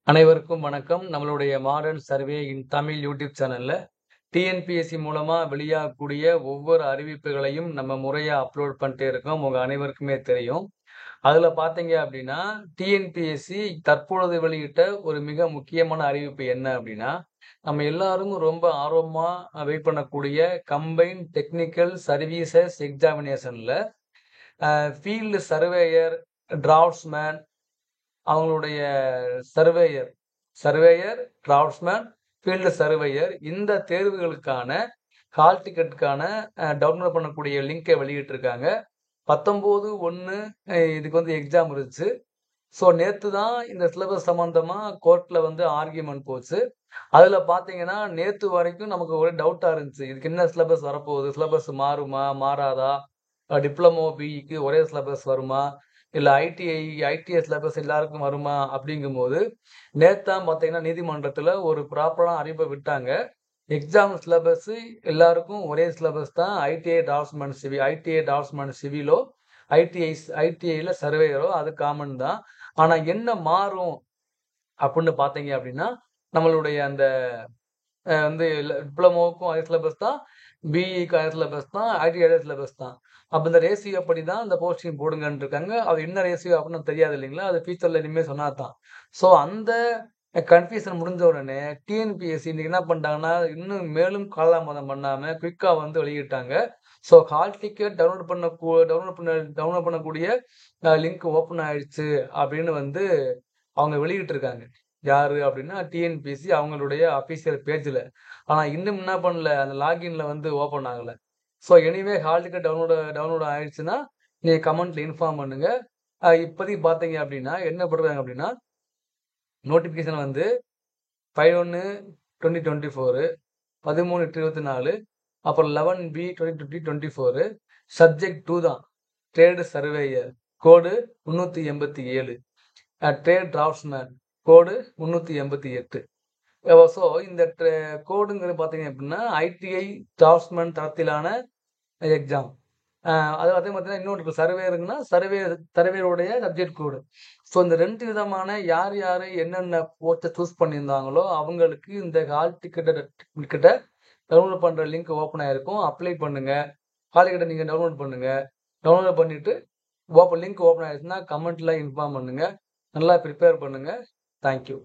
அனைவருக்கும் வணக்கம். நம்மளுடைய மாடர்ன் சர்வே இன் தமிழ் யூடியூப் சேனல்ல டிஎன்பிஎஸ்சி மூலமா வெளியாகக்கூடிய ஒவ்வொரு அறிவிப்புகளையும் நம்ம முறையா அப்லோட் பண்ணிட்டே இருக்கோம். உங்க அனைவருக்குமே தெரியும். அதுல பார்த்தீங்க அப்படின்னா, டிஎன்பிஎஸ்சி தற்பொழுது வெளியிட்ட ஒரு மிக முக்கியமான அறிவிப்பு என்ன அப்படின்னா, நம்ம எல்லாரும் ரொம்ப ஆர்வமா வெயிட் பண்ணக்கூடிய கம்பைன்ட் டெக்னிக்கல் சர்வீசஸ் எக்ஸாமினேஷன்ல ஃபீல்டு சர்வேயர், டிராஃப்ட்ஸ்மேன் அவங்களுடைய surveyor surveyor, draftsman, field surveyor இந்த தேர்வுகளுக்கான ஹால் டிக்கெட்டுக்கான டவுன்லோட் பண்ணக்கூடிய லிங்கை வெளியிட்டிருக்காங்க. 19/1 இதுக்கு வந்து எக்ஸாம் இருந்துச்சு. ஸோ நேத்து தான் இந்த சிலபஸ் சம்மந்தமா கோர்ட்ல வந்து ஆர்கியூமெண்ட் போச்சு. அதுல பார்த்தீங்கன்னா, நேத்து வரைக்கும் நமக்கு ஒரே டவுட்டா இருந்துச்சு. இதுக்கு என்ன சிலபஸ் வரப்போகுது? சிலபஸ் மாறுமா? மாறாதா? டிப்ளமோ, பிஇக்கு ஒரே சிலபஸ் வருமா? இல்ல ஐடிஐ சிலபஸ் எல்லாருக்கும் வருமா? அப்படிங்கும்போது, நேத்து தான் பார்த்தீங்கன்னா, நீதிமன்றத்துல ஒரு ப்ராப்பரான அறிவிப்ப விட்டாங்க. எக்ஸாம் சிலபஸ் எல்லாருக்கும் ஒரே சிலபஸ் தான். ஐடிஐ டிராஃப்ட்ஸ்மேன் சிவிலோ, ஐடிஐல சர்வேயரோ அது காமன் தான். ஆனா என்ன மாறும் அப்படின்னு பார்த்தீங்க அப்படின்னா, நம்மளுடைய அந்த வந்து டிப்ளமோவுக்கும் அதே சிலபஸ் தான், பிஇக்கும் அதே சிலபஸ் தான், ஐடிஐ அதே சிலபஸ் தான். அப்ப இந்த ரேஷியோ படி தான் இந்த போஸ்டிங் போடுங்கன்னு இருக்காங்க. அது என்ன ரேஷியோ அப்படின்னு தெரியாது இல்லைங்களா? அது ஃபியூச்சர்ல இனிமே சொன்னா தான். ஸோ அந்த கன்ஃப்யூஷன் முடிஞ்ச உடனே டிஎன்பிஎஸ்சி இன்னைக்கு என்ன பண்ணிட்டாங்கன்னா, இன்னும் மேலும் காலதாமதம் பண்ணாம குயிக்கா வந்து வெளியிட்டாங்க. ஸோ ஹால் டிக்கெட் டவுன்லோட் பண்ணக்கூடிய லிங்க் ஓப்பன் ஆயிடுச்சு அப்படின்னு வந்து அவங்க வெளியிட்டிருக்காங்க. யாரு அப்படின்னா டிஎன்பிஎஸ்சி அவங்களுடைய அஃபிஷியல் பேஜ்ல. ஆனா இன்னும் என்ன பண்ணல, அந்த லாகின்ல வந்து ஓப்பன் ஆகல. So anyway hall ticket download ஆயிடுச்சுன்னா, நீங்க கமெண்ட்ல இன்ஃபார்ம் பண்ணுங்க. இப்போதைக்கு பார்த்தீங்க அப்படின்னா, என்ன பண்றாங்க அப்படின்னா, நோட்டிஃபிகேஷன் வந்து 5/1/2024, 13/8/24, அப்புறம் 11B/2024, சப்ஜெக்ட் 2 தான். ட்ரேடு சர்வேயர் கோடு 387, ட்ரேட் டிராஃப்ட்ஸ்மேன் கோடு 388. ஸோ இந்த கோடுங்கிறது பார்த்தீங்க அப்படின்னா, ஐடிஐ டிராஃப்ட்ஸ்மேன் தரத்திலான எக்ஸாம். அது அதே பார்த்தீங்கன்னா இன்னொன்று இருக்கு. சர்வேயருங்கன்னா சர்வேயருடைய சப்ஜெக்ட் கோடு. ஸோ இந்த 2 விதமான யார் என்னென்ன போஸ்ட்ட சூஸ் பண்ணியிருந்தாங்களோ, அவங்களுக்கு இந்த ஹால் டிக்கெட்ட டவுன்லோட் பண்ற லிங்க் ஓப்பன் ஆயிருக்கும். அப்ளை பண்ணுங்க. ஹால் டிக்கெட்ட நீங்க டவுன்லோட் பண்ணுங்க. டவுன்லோட் பண்ணிட்டு லிங்க் ஓப்பன் ஆயிடுச்சுன்னா கமெண்ட்ல இன்ஃபார்ம் பண்ணுங்க. நல்லா ப்ரிப்பேர் பண்ணுங்க. Thank you.